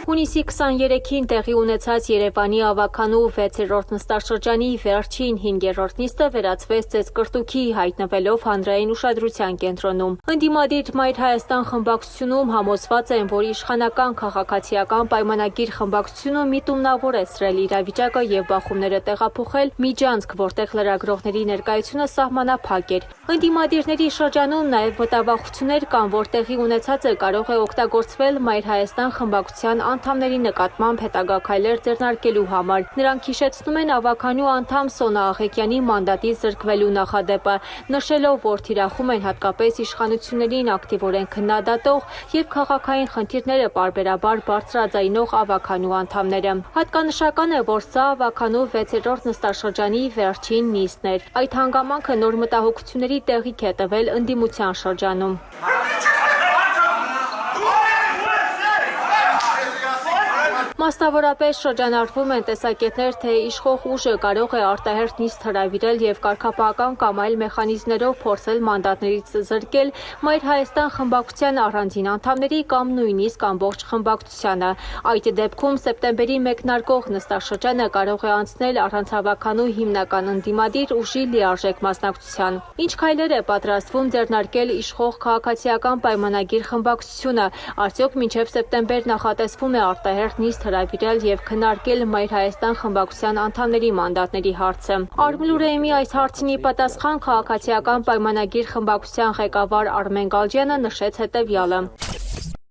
Հունիսի 23-ին տեղի ունեցած Երևանի ավագանու 6-րդ նստաշրջանի վերջին 5-րդ նիստը վերածվեց ծեծկռտուքի, հայտնվելով հանրային ուշադրության կենտրոնում։ Ընդդիմադիր Մայր Հայաստան խմբակցությունում համոզված են, որ իշխանական քաղաքացիական պայմանագիր խմբակցությունը միտումնավորեցրել իրավիճակը եւ բախումները տեղափոխել Միջանցք, որտեղ լրագրողների ներկայությունը սահմանափակ էր։ Ընդդիմադիրների շրջանում նաեւ մտավախություններ կան, որ տեղի ունեցածը կարող է օգտագործվել Մայր Հայաստան խմբակցության անդամների նկատմամբ հետագա քայլեր ձեռնարկելու համար։ Նրանք հիշեցնում են ավագանու անդամ Սոնա Աղեքյանի մանդատից զրկվելու նախադեպը, նշելով, որ թիրախում են հատկապես իշխանություններին ակտիվորեն քննադատող եւ քաղաքային խնդիրները պարբերաբար բարձրաձայնող ավագանու անդամները։ Հատկանշական է, որ սա ավագանու 6-րդ նստաշրջանի վերջին նիստն էր։ Այդ հանգամանքը նոր մտահոգությունների տեղիք է տվել ընդդիմության շրջանում։ Մասնավորապես շրջանառվում են տեսակետներ, թե իշխող ուժը կարող է արտահերթ նիստ հրավիրել եւ կարգապահական կամ այլ մեխանիզմներով փորձել մանդատներից զրկել Մայր Հայաստան խմբակցության առանձին անդամների կամ նույնիսկ ամբողջ խմբակցությանը։ Այդ դեպքում սեպտեմբերի մեկնարկող նստաշրջանը կարող է անցնել առանց ավագանու հիմնական ընդդիմադիր ուժի լիարժեք մասնակցության։ Ինչ քայլեր է պատրաստվում ձեռնարկել իշխող քաղաքացիական պայմանագիր խմբակցությունը, արդյոք մինչև սեպտեմբեր նախատեսվում է արտահերթ նիստ հրավիրել եւ քննարկել Մայր Հայաստան խմբակցության անդամների մանդատների հարցը։ Արմլուրեյմի այս հարցին ի պատասխան քաղաքացիական պայմանագիր խմբակցության ղեկավար Արմեն Գալջյանը նշեց հետեւյալը.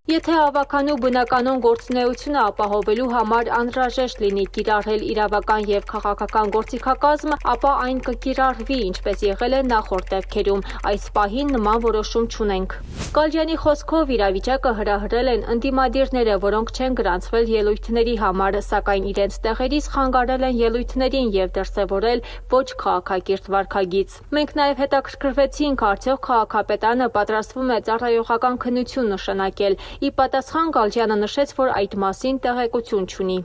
Եթե ավագանու բնականոն գործունեությունը ապահովելու համար անհրաժեշտ լինի կիրառել իրավական եւ քաղաքական գործիքակազմ, ապա այն կկիրառվի, ինչպես եղել է նախորդ դեպքերում։ Այս պահին նման որոշում չունենք։ Գալջյանի խոսքով իրավիճակը հրահրել են ընդդիմադիրները, որոնք չեն գրանցվել ելույթների համար, սակայն իրենց տեղերից խանգարել են ելույթներին եւ դրսեւորել ոչ քաղաքակիրթ վարքագիծ։ Մենք նաեւ հետաքրքրվեցինք, արդյոք քաղաքապետարանը պատրաստվում է ծառայողական քննություն նշանակել։ Ի պատասխան Գալջյանը նշեց, որ այդ մասին տեղեկություն չունի։